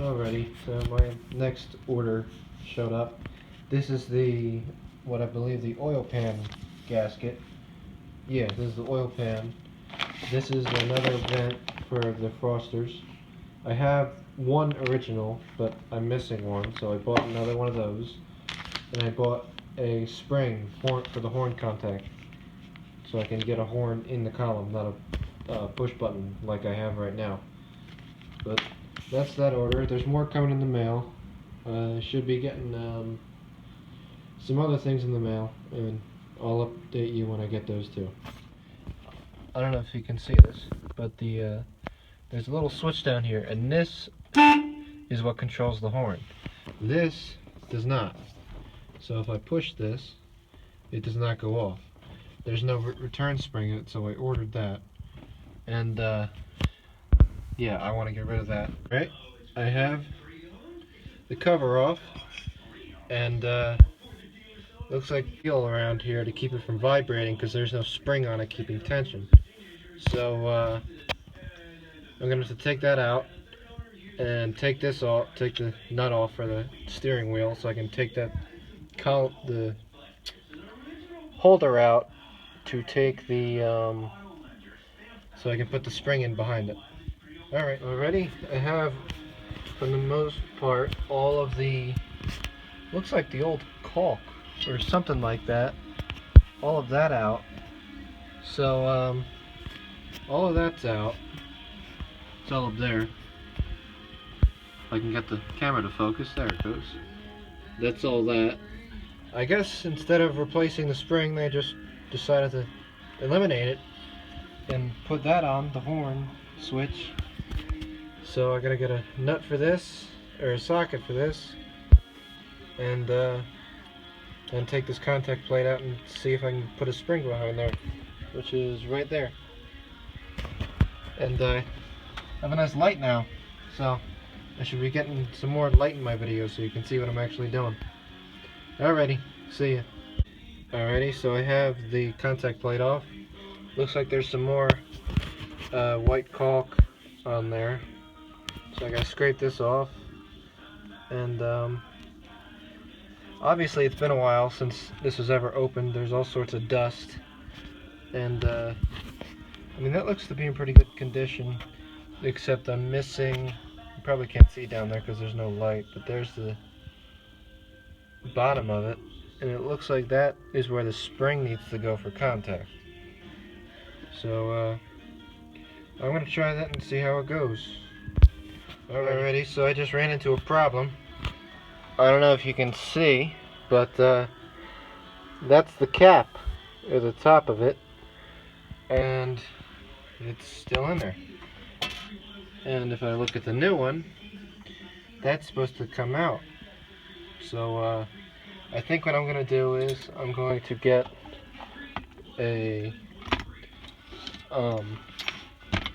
Alrighty, so my next order showed up. This is what I believe the oil pan gasket. Yeah, this is the oil pan. This is another vent for the frosters. I have one original, but I'm missing one, so I bought another one of those. And I bought a spring for the horn contact, so I can get a horn in the column, not a push button like I have right now. But that's that order. There's more coming in the mail. Should be getting some other things in the mail, and I'll update you when I get those too. I don't know if you can see this, but there's a little switch down here, and this is what controls the horn. This does not. So if I push this, it does not go off. There's no return spring in it, so I ordered that. And yeah, I want to get rid of that. Right? I have the cover off, and looks like steel around here to keep it from vibrating because there's no spring on it keeping tension. So I'm going to have to take that out and take this off, take the nut off for the steering wheel, so I can take the holder out to take the so I can put the spring in behind it. Alright, already I have, for the most part, all of the, looks like the old caulk or something like that, all of that out. So all of that's out. It's all up there. If I can get the camera to focus, there it goes. That's all that. I guess instead of replacing the spring, they just decided to eliminate it and put that on, the horn switch. So I gotta get a nut for this, or a socket for this, and take this contact plate out and see if I can put a spring behind there, which is right there. And I have a nice light now, so I should be getting some more light in my videos so you can see what I'm actually doing. Alrighty, see ya. Alrighty, so I have the contact plate off. Looks like there's some more white caulk on there. So I gotta scrape this off. And obviously it's been a while since this was ever opened. There's all sorts of dust. And I mean, that looks to be in pretty good condition. Except I'm missing, you probably can't see down there because there's no light, but there's the bottom of it, and it looks like that is where the spring needs to go for contact. So I'm going to try that and see how it goes. Alrighty, so I just ran into a problem. I don't know if you can see, but that's the cap, or the top of it, and it's still in there. And if I look at the new one, that's supposed to come out. So I think what I'm going to do is I'm going to get a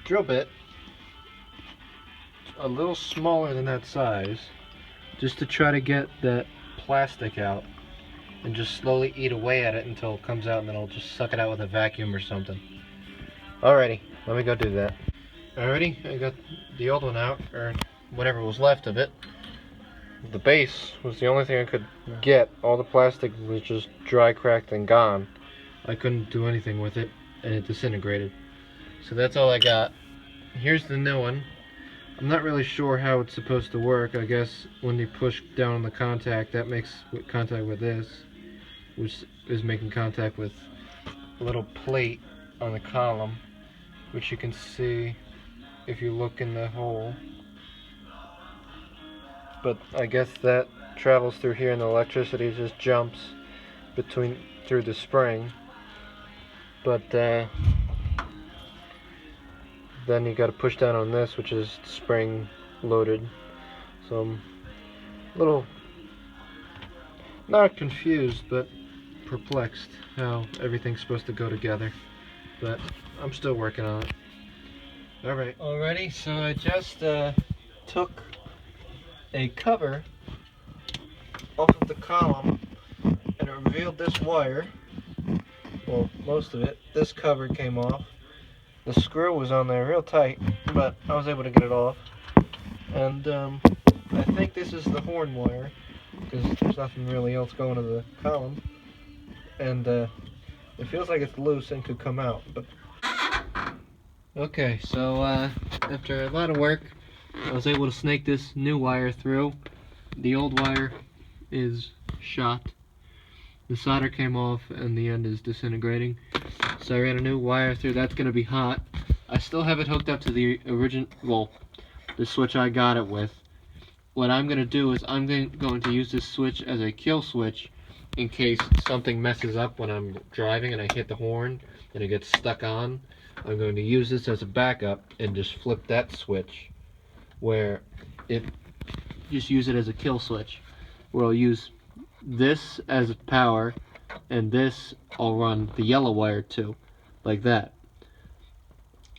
drill bit a little smaller than that size, just to try to get that plastic out and just slowly eat away at it until it comes out, and then I'll just suck it out with a vacuum or something. Alrighty, let me go do that. Alrighty, I got the old one out, or whatever was left of it. The base was the only thing I could get. All the plastic was just dry, cracked, and gone. I couldn't do anything with it, and it disintegrated. So that's all I got. Here's the new one. I'm not really sure how it's supposed to work. I guess when you push down on the contact, that makes contact with this, which is making contact with a little plate on the column, which you can see if you look in the hole. But I guess that travels through here, and the electricity just jumps through the spring. But then you got to push down on this, which is spring loaded. So I'm a little not confused, but perplexed how everything's supposed to go together. But I'm still working on it. Alright. Alrighty, so I just took a cover off of the column, and it revealed this wire. Well, most of it. This cover came off. The screw was on there real tight, but I was able to get it off. And I think this is the horn wire, because there's nothing really else going to the column, and it feels like it's loose and could come out, but... Okay, so after a lot of work, I was able to snake this new wire through. The old wire is shot. The solder came off and the end is disintegrating. So I ran a new wire through. That's going to be hot. I still have it hooked up to the original, well, the switch I got it with. What I'm going to do is I'm going to use this switch as a kill switch in case something messes up when I'm driving and I hit the horn and it gets stuck on. I'm going to use this as a backup and just flip that switch where it, just use it as a kill switch, where I'll use this as power and this I'll run the yellow wire to, like that.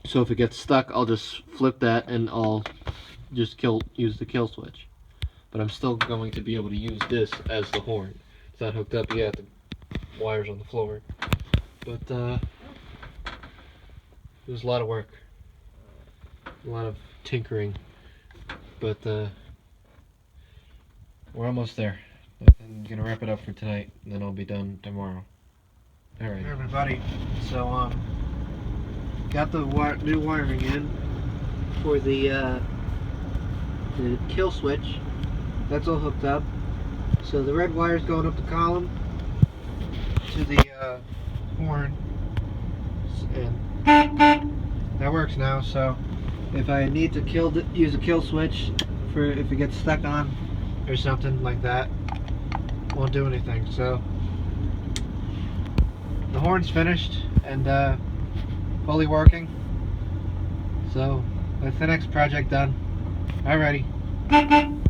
So if it gets stuck, I'll just flip that and I'll just use the kill switch. But I'm still going to be able to use this as the horn. It's not hooked up yet, the wire's on the floor. But it was a lot of work, a lot of tinkering, but we're almost there. I'm gonna wrap it up for tonight, and then I'll be done tomorrow. All right, everybody. So got the new wiring in for the kill switch. That's all hooked up. So the red wire's going up the column to the horn, and that works now. So if I need to use a kill switch for if it gets stuck on or something like that, won't do anything. So the horn's finished and fully working. So that's the next project done. Alrighty.